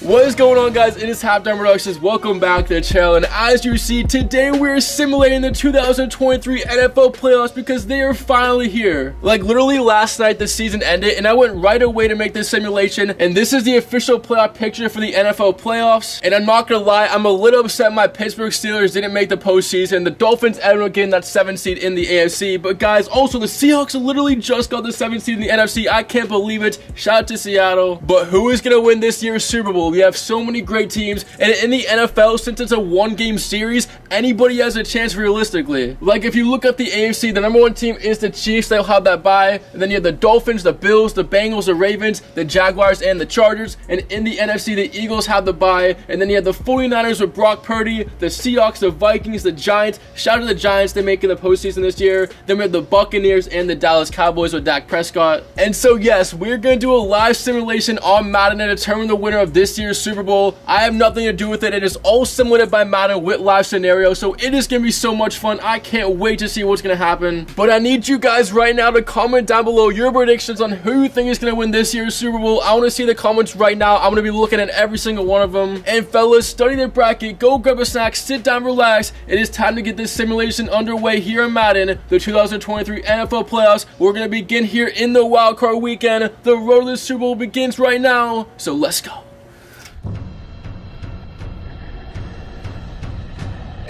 What is going on, guys? It is Halftime Productions. Welcome back to the channel, and as you see, today we're simulating the 2023 NFL playoffs because they are finally here. Like, literally last night the season ended and I went right away to make this simulation, and this is the official playoff picture for the NFL playoffs. And I'm not gonna lie, I'm a little upset my Pittsburgh Steelers didn't make the postseason. The Dolphins ended up getting that 7th seed in the AFC, but guys, also the Seahawks literally just got the 7th seed in the NFC. I can't believe it. Shout out to Seattle. But who is gonna win this year's Super Bowl? We have so many great teams, and in the NFL, since it's a one-game series, anybody has a chance realistically. Like, if you look at the AFC, the number one team is the Chiefs. They'll have that bye, and then you have the Dolphins, the Bills, the Bengals, the Ravens, the Jaguars, and the Chargers. And in the NFC, the Eagles have the bye, and then you have the 49ers with Brock Purdy, the Seahawks, the Vikings, the Giants. Shout out to the Giants, they make it the postseason this year. Then we have the Buccaneers and the Dallas Cowboys with Dak Prescott. And so yes, we're gonna do a live simulation on Madden to determine the winner of this year's Super Bowl. I have nothing to do with it. It is all simulated by Madden with live scenarios, so it is gonna be so much fun. I can't wait to see what's gonna happen. But I need you guys right now to comment down below your predictions on who you think is gonna win this year's Super Bowl. I want to see the comments right now. I'm gonna be looking at every single one of them. And fellas, study the bracket, go grab a snack, sit down, relax. It is time to get this simulation underway here in Madden, the 2023 NFL playoffs. We're gonna begin here in the wildcard weekend. The road to the Super Bowl begins right now, so let's go.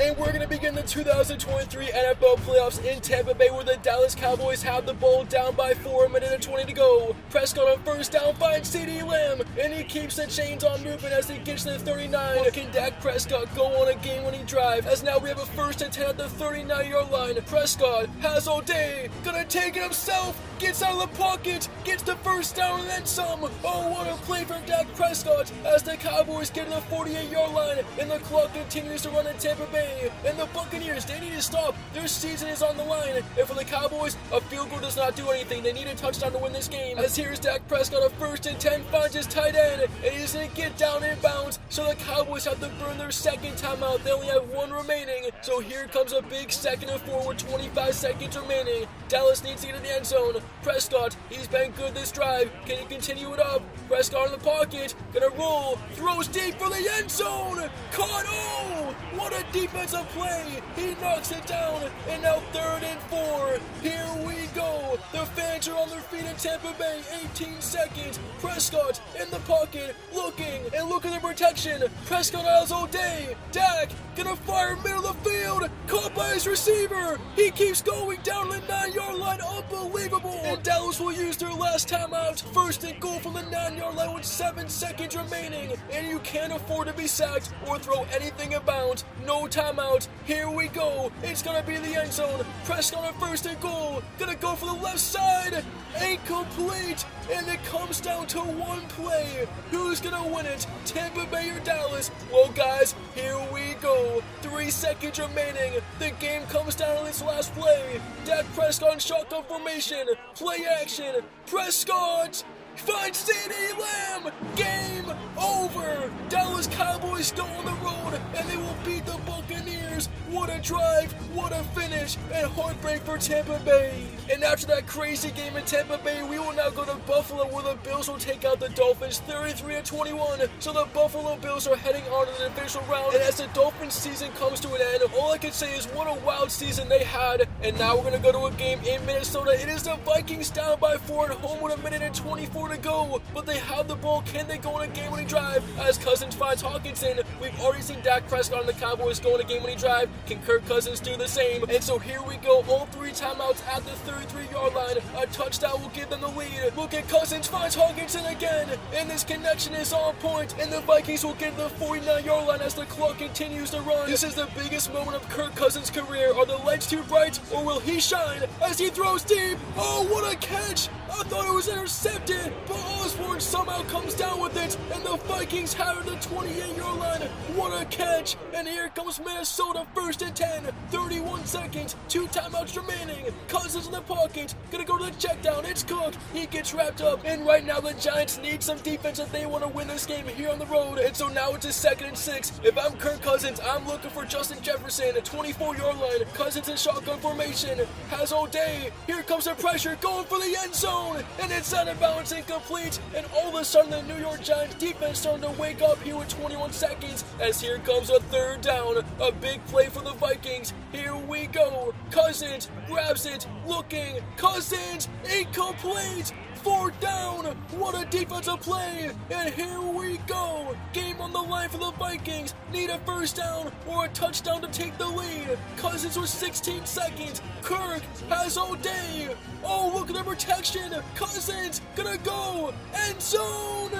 And we're going to begin the 2023 NFL playoffs in Tampa Bay, where the Dallas Cowboys have the ball down by 4, a minute and 20 to go. Prescott on first down finds CeeDee Lamb, and he keeps the chains on moving as he gets to the 39. But can Dak Prescott go on a game-winning drive? As now we have a 1st and 10 at the 39-yard line. Prescott has all day, gonna take it himself, gets out of the pocket, gets the 1st down and then some. Oh, what a play from Dak Prescott as the Cowboys get to the 48-yard line, and the clock continues to run in Tampa Bay. And the Buccaneers, they need to stop. Their season is on the line. And for the Cowboys, a field goal does not do anything. They need a touchdown to win this game. As here's Dak Prescott, a 1st and 10, finds his tight end, and he's going to get down in bounds. So the Cowboys have to burn their second timeout. They only have 1 remaining. So here comes a big 2nd and 4 with 25 seconds remaining. Dallas needs to get in the end zone. Prescott, he's been good this drive. Can he continue it up? Prescott in the pocket, gonna roll, throws deep for the end zone. Caught, oh, what a defensive play. He knocks it down, and now 3rd and 4. Here we go. The fans are on their feet in Tampa Bay. 18 seconds. Prescott in the pocket, looking, and look at the protection. Prescott has all day. Dak gonna fire middle of the field. Caught by his receiver. He keeps going down the 9-yard line. Unbelievable. And Dallas will use their last timeout. 1st and goal from the 9-yard line with 7 seconds remaining. And you can't afford to be sacked or throw anything in bounds. No timeout. Here we go. It's gonna be the end zone. Prescott on 1st and goal. Gonna go for the left side. Incomplete. And it comes down to one play. Who's gonna win it? Tampa Bay or Dallas? Well, guys, here we go. 3 seconds remaining. The game comes down to this last play. Dak Prescott in shotgun formation. Play action. Prescott finds CeeDee Lamb. Game over. Dallas Cowboys go on the road, and they will beat the Buccaneers. What a drive, what a finish, and heartbreak for Tampa Bay. And after that crazy game in Tampa Bay, we will now go to Buffalo, where the Bills will take out the Dolphins 33-21. So the Buffalo Bills are heading on to the divisional round, and as the Dolphins season comes to an end, all I can say is what a wild season they had. And now we're going to go to a game in Minnesota. It is the Vikings down by 4 at home with a minute and 24 to go, but they have the ball. Can they go on a game-winning drive? As Cousins finds Hawkinson, we've already seen Dak Prescott and the Cowboys go on a game-winning drive. Can Kirk Cousins do the same? And so here we go, all 3 timeouts at the 33-yard line. A touchdown will give them the lead. Look at Cousins, finds Hawkinson again, and this connection is on point, and the Vikings will get the 49-yard line as the clock continues to run. This is the biggest moment of Kirk Cousins' career. Are the lights too bright, or will he shine as he throws deep? Oh, what a catch! I thought it was intercepted, but Osborne somehow comes down with it, and the Vikings have it at the 28-yard line. What a catch! And here comes Minnesota, 1st and 10. 31 seconds, 2 timeouts remaining. Cousins in the pocket, gonna go to the check down. It's Cook, he gets wrapped up, and right now the Giants need some defense if they want to win this game here on the road. And so now it's a 2nd and 6. If I'm Kirk Cousins, I'm looking for Justin Jefferson, a 24-yard line. Cousins in shotgun formation, has all day. Here comes the pressure, going for the end zone, and it's out of bounds, incomplete. And all of a sudden the New York Giants defense starting to wake up here with 21 seconds, as here comes a 3rd down. A big play for the Vikings. Here we go. Cousins grabs it, looking. Cousins, incomplete. 4th down. What a defensive play. And here we go. Game on the line for the Vikings. Need a 1st down or a touchdown to take the lead. Cousins with 16 seconds. Kirk has all day. Oh, look at the protection. Cousins gonna go. End zone.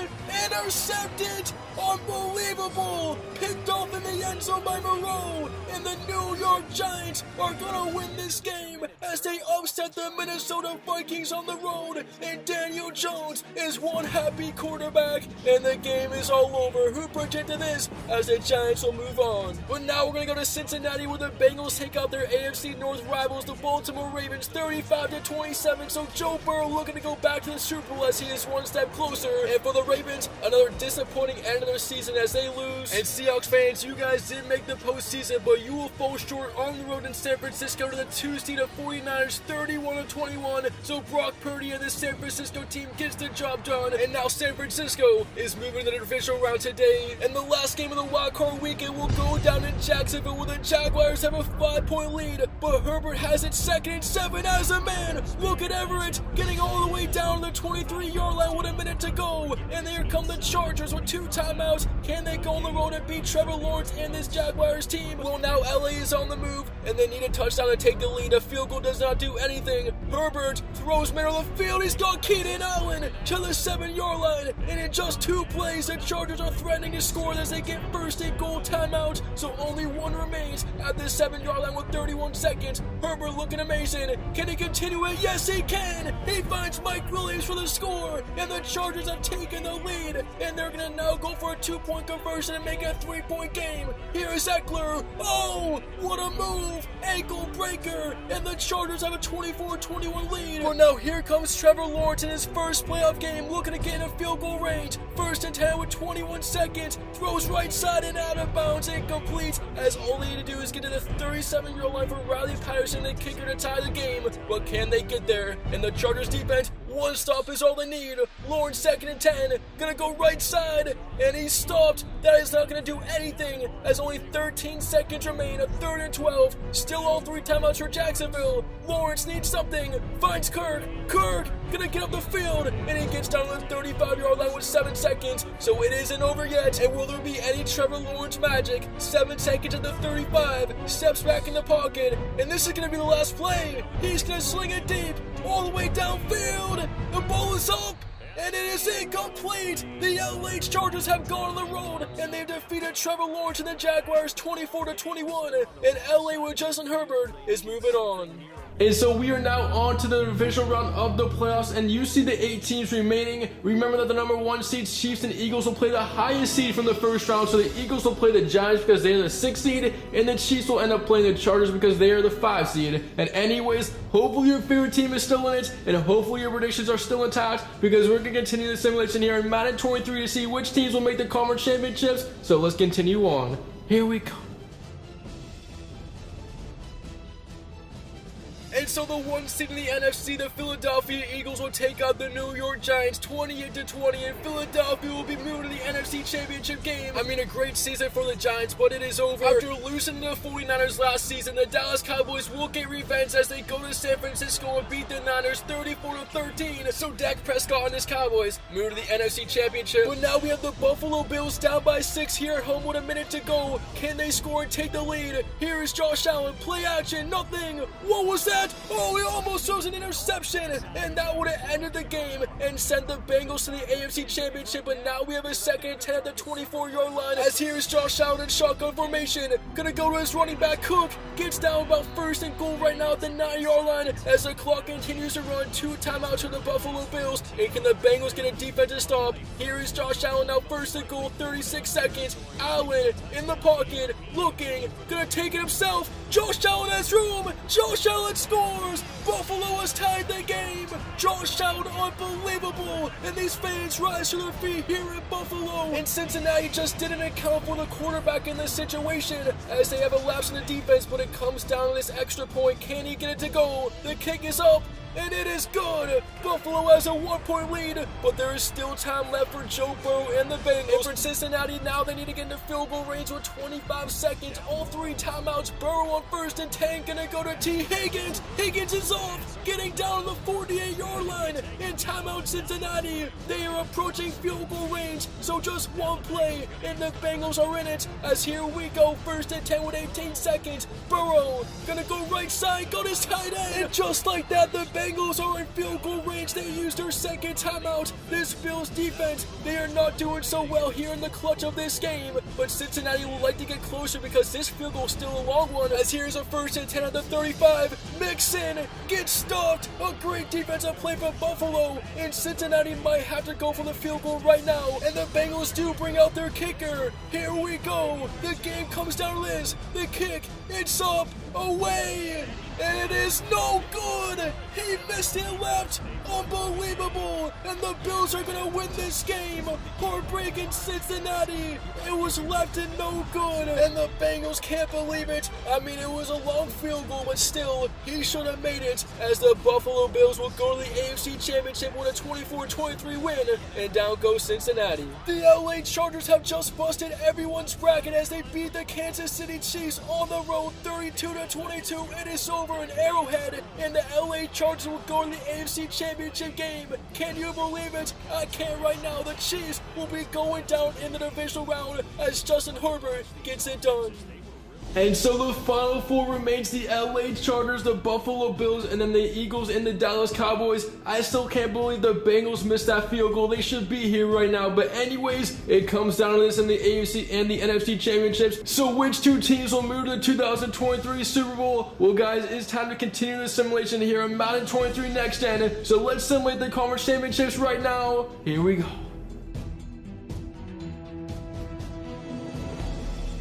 Intercepted. Unbelievable. Picked off in the end zone by Moreau. And the New York Giants are gonna win this game as they upset the Minnesota Vikings on the road. And Daniel Jones is one happy quarterback, and the game is all over. Who predicted this? As the Giants will move on. But now we're gonna go to Cincinnati, where the Bengals take out their AFC North rivals, the Baltimore Ravens, 35-27. So Joe Burrow looking to go back to the Super Bowl as he is one step closer. And for the Ravens, another disappointing end of their season as they lose. And Seahawks fans, you guys did make the postseason, but you will fall short on the road in San Francisco to the 2 seed of 49ers, 31-21. So Brock Purdy and the San Francisco team gets the job done, and now San Francisco is moving to the divisional round today. And the last game of the wildcard weekend will go down in Jacksonville, where the Jaguars have a 5-point lead, but Herbert has it 2nd and 7 as a man. Look at Everett getting all the way down to the 23-yard line with a minute to go, and here come the Chargers with 2 timeouts. Can they go on the road and beat Trevor Lawrence and this Jaguars team? Well, now LA is on the move, and they need a touchdown to take the lead. A field goal does not do anything. Herbert throws middle of the field. He's got Keenan Allen to the 7-yard line, and in just 2 plays, the Chargers are threatening to score as they get first and goal timeout. So only 1 remains at the 7-yard line with 31 seconds. Herbert looking amazing. Can he continue it? Yes, he can. He finds Mike Williams for the score, and the Chargers have taken the lead, and they're gonna now go for a 2-point conversion and make it a 3-point game. Here is Eckler. Oh, what a move. Ankle breaker, and the Chargers have a 24-21 lead. But now here comes Trevor Lawrence in his first playoff game, looking to get in a field goal range. 1st and 10 with 21 seconds. Throws right side and out of bounds, incomplete, as all they need to do is get to the 37-yard line for Riley Patterson, the kicker, to tie the game. But can they get there? And the Chargers defense, 1 stop is all they need. Lawrence 2nd and 10, gonna go right side, and he's stopped. That is not gonna do anything, as only 13 seconds remain. A 3rd and 12, still all 3 timeouts for Jacksonville. Lawrence needs something, finds Kirk. Kirk gonna get up the field, and he gets down to the 35-yard line with 7 seconds. So it isn't over yet, and will there be any Trevor Lawrence magic? 7 seconds at the 35, steps back in the pocket, and this is gonna be the last play. He's gonna sling it deep, all the way downfield. The ball is up, and it is incomplete. The LA Chargers have gone on the road, and they've defeated Trevor Lawrence and the Jaguars 24-21. And LA with Justin Herbert is moving on. And so we are now on to the divisional round of the playoffs, and you see the 8 teams remaining. Remember that the number 1 seeds, Chiefs and Eagles, will play the highest seed from the first round. So the Eagles will play the Giants because they are the 6th seed, and the Chiefs will end up playing the Chargers because they are the 5 seed. And anyways, hopefully your favorite team is still in it, and hopefully your predictions are still intact, because we're going to continue the simulation here in Madden 23 to see which teams will make the conference championships. So let's continue on. Here we go. And so the 1 seed in the NFC, the Philadelphia Eagles, will take out the New York Giants 28-20, and Philadelphia will be moving to the NFC Championship game. I mean, a great season for the Giants, but it is over. After losing to the 49ers last season, the Dallas Cowboys will get revenge as they go to San Francisco and beat the Niners 34-13. So Dak Prescott and his Cowboys move to the NFC Championship. But now we have the Buffalo Bills down by 6 here at home with a minute to go. Can they score and take the lead? Here is Josh Allen, play action, nothing. What was that? Oh, he almost throws an interception, and that would have ended the game and sent the Bengals to the AFC Championship. But now we have a 2nd and 10 at the 24-yard line, as here is Josh Allen in shotgun formation, gonna go to his running back. Cook gets down about 1st and goal right now at the 9-yard line as the clock continues to run. 2 timeouts for the Buffalo Bills, and can the Bengals get a defensive stop? Here is Josh Allen now, 1st and goal, 36 seconds. Allen in the pocket, looking, gonna take it himself. Josh Allen has room. Josh Allen scores. Buffalo has tied the game. Josh Allen unbelievable. And these fans rise to their feet here in Buffalo. And Cincinnati just didn't account for the quarterback in this situation as they have a lapse in the defense, but it comes down to this extra point. Can he get it to go? The kick is up. And it is good! Buffalo has a 1-point lead, but there is still time left for Joe Burrow and the Bengals. And for Cincinnati, now they need to get into field goal range with 25 seconds. All 3 timeouts. Burrow on 1st and 10, gonna go to T. Higgins. Higgins is off, getting down to the 48-yard line. In timeout Cincinnati. They are approaching field goal range, so just one play, and the Bengals are in it. As here we go, 1st and 10 with 18 seconds. Burrow gonna go right side, got his tight end, and just like that, the Bengals are in field goal range. They used their 2nd timeout. This Bills defense, they are not doing so well here in the clutch of this game. But Cincinnati would like to get closer because this field goal is still a long one. As here's a 1st and 10 at the 35. Mixon gets stopped. A great defensive play from Buffalo. And Cincinnati might have to go for the field goal right now. And the Bengals do bring out their kicker. Here we go. The game comes down to this. The kick, it's up, away. And it is no good! He missed it left! Unbelievable! And the Bills are gonna win this game! Heartbreak in Cincinnati! It was left and no good! And the Bengals can't believe it! I mean, it was a long field goal, but still, he should have made it! As the Buffalo Bills will go to the AFC Championship with a 24-23 win, and down goes Cincinnati. The LA Chargers have just busted everyone's bracket as they beat the Kansas City Chiefs on the road 32-22. It is over in Arrowhead, and the LA Chargers will go to the AFC Championship game. Can you believe it? I can't right now. The Chiefs will be going down in the divisional round as Justin Herbert gets it done. And so the final 4 remains the LA Chargers, the Buffalo Bills, and then the Eagles and the Dallas Cowboys. I still can't believe the Bengals missed that field goal. They should be here right now. But anyways, it comes down to this in the AFC and the NFC Championships. So which 2 teams will move to the 2023 Super Bowl? Well, guys, it's time to continue the simulation here on Madden 23 Next Gen. So let's simulate the Conference Championships right now. Here we go.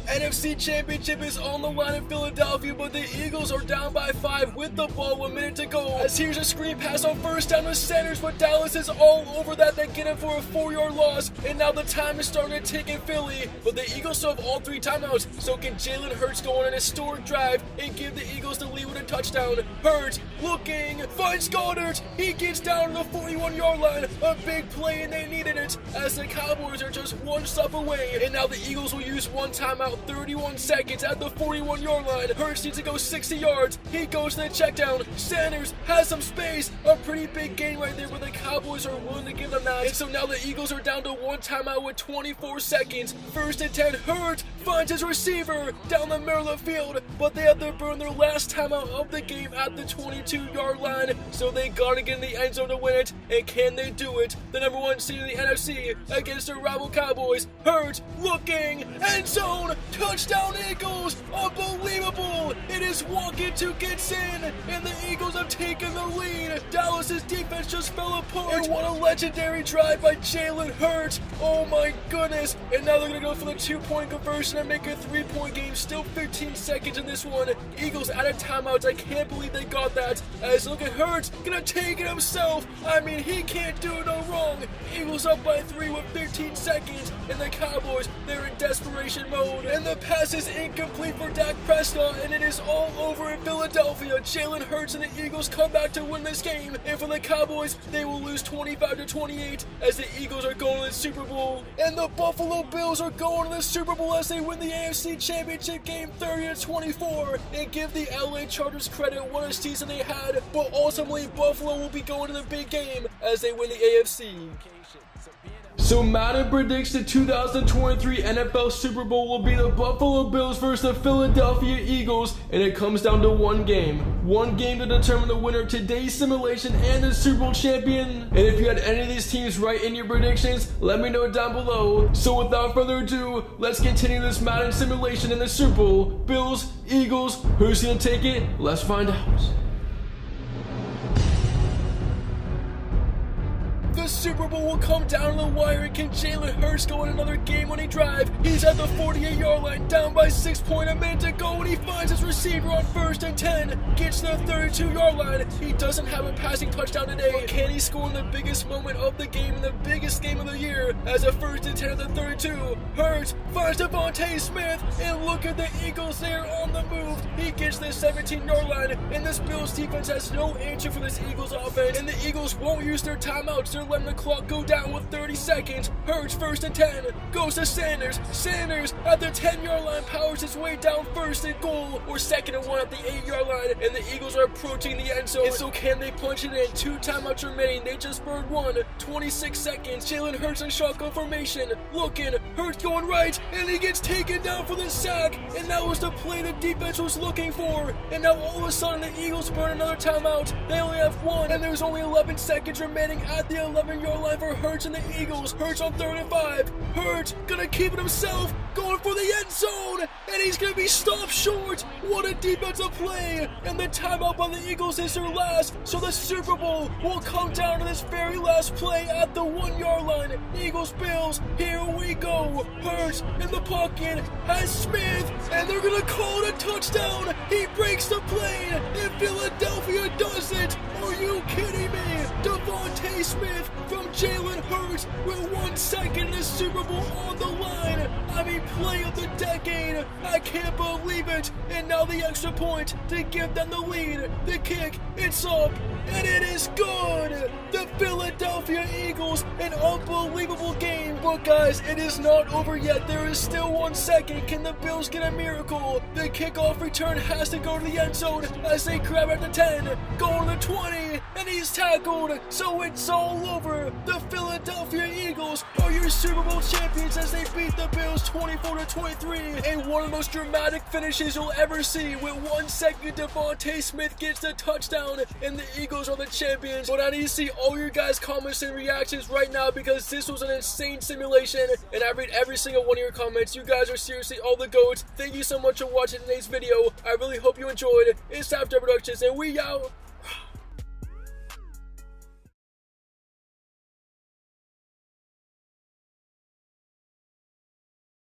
NFC Championship is on the line in Philadelphia, but the Eagles are down by 5 with the ball, 1 minute to go. As here's a screen pass on 1st down to Sanders, but Dallas is all over that. They get him for a 4-yard loss, and now the time is starting to tick in Philly. But the Eagles still have all 3 timeouts, so can Jalen Hurts go on an historic drive and give the Eagles the lead with a touchdown? Hurts looking, finds Goddard. He gets down to the 41-yard line. A big play, and they needed it, as the Cowboys are just 1 stop away. And now the Eagles will use 1 timeout. 31 seconds at the 41-yard line. Hurts needs to go 60 yards. He goes to the check down. Sanders has some space. A pretty big gain right there, but the Cowboys are willing to give them that. And so now the Eagles are down to 1 timeout with 24 seconds. 1st and 10. Hurts finds his receiver down the middle of the field, but they have to burn their last timeout of the game at the 22-yard line. So they gotta get in the end zone to win it. And can they do it? The number 1 seed in the NFC against their rival Cowboys. Hurts looking, end zone. Touchdown Eagles! Unbelievable! It is walking to gets in, and the Eagles have taken the lead. Dallas's defense just fell apart. And what a legendary drive by Jalen Hurts! Oh my goodness! And now they're gonna go for the 2-point conversion and make a 3-point game. Still 15 seconds in this one. Eagles out of timeouts. I can't believe they got that. As look at Hurts, gonna take it himself. I mean, he can't do no wrong. Eagles up by 3 with 15 seconds, and the Cowboys, they're in desperation mode. And the pass is incomplete for Dak Prescott, and it is all over in Philadelphia. Jalen Hurts and the Eagles come back to win this game, and for the Cowboys, they will lose 25-28 as the Eagles are going to the Super Bowl. And the Buffalo Bills are going to the Super Bowl as they win the AFC Championship game 30-24, and give the LA Chargers credit what a season they had, but ultimately Buffalo will be going to the big game as they win the AFC. So Madden predicts the 2023 NFL Super Bowl will be the Buffalo Bills versus the Philadelphia Eagles, and it comes down to 1 game. 1 game to determine the winner of today's simulation and the Super Bowl champion. And if you had any of these teams right in your predictions, let me know down below. So without further ado, let's continue this Madden simulation in the Super Bowl. Bills, Eagles, who's gonna take it? Let's find out. The Super Bowl will come down to the wire, and can Jalen Hurts go in another game-winning drive? He's at the 48-yard line, down by 6 points, a minute to go, and he finds his receiver on 1st and 10. Gets to the 32-yard line. He doesn't have a passing touchdown today, but can he score in the biggest moment of the game, in the biggest game of the year, as a 1st and 10 at the 32? Hurts finds DeVonta Smith, and look at the Eagles there on the move. He gets to the 17-yard line, and this Bills defense has no answer for this Eagles offense, and the Eagles won't use their timeouts. They're letting the clock go down with 30 seconds. Hurts 1st and 10, goes to Sanders. Sanders at the 10-yard line powers his way down 1st and goal, or 2nd and 1 at the 8-yard line, and the Eagles are approaching the end zone. And so can they punch it in? 2 timeouts remaining. They just burned one. 26 seconds. Jalen Hurts in shotgun formation. Looking. Hurts going right, and he gets taken down for the sack, and that was the play the defense was looking for. And now all of a sudden the Eagles burn another timeout. They only have one, and there's only 11 seconds remaining at the 11-yard line for Hurts and the Eagles. Hurts on 3rd and 5. Hurts gonna keep it himself, going for the end zone, and he's gonna be stopped short. What a defensive play! And the timeout by the Eagles is their last, so the Super Bowl will come down to this very last play at the 1-yard line. Eagles, Bills, here we go. Hurts in the pocket has Smith, and they're gonna call it a touchdown. He breaks the plane, and Philadelphia does it. Are you kidding me? DeVonta Smith from Jalen Hurts with 1 second in the Super Bowl on the line. I mean, play of the decade. I can't believe it. And now the extra point to give them the lead. The kick, it's up, and it is good. The Philadelphia Eagles, an unbelievable game. But guys, it is not over yet. There is still 1 second. Can the Bills get a miracle? The kickoff return has to go to the end zone as they grab at the 10, go to the 20, and he's tackled. So it's all over. The Philadelphia Eagles are your Super Bowl champions as they beat the Bills 24-23 in one of the most dramatic finishes you'll ever see. With 1 second, DeVonta Smith gets the touchdown, and the Eagles are the champions. But I need to see all your guys' comments and reactions right now, because this was an insane simulation, and I read every single one of your comments. You guys are seriously all the GOATs. Thank you so much for watching today's video. I really hope you enjoyed. It's After Productions, and we out.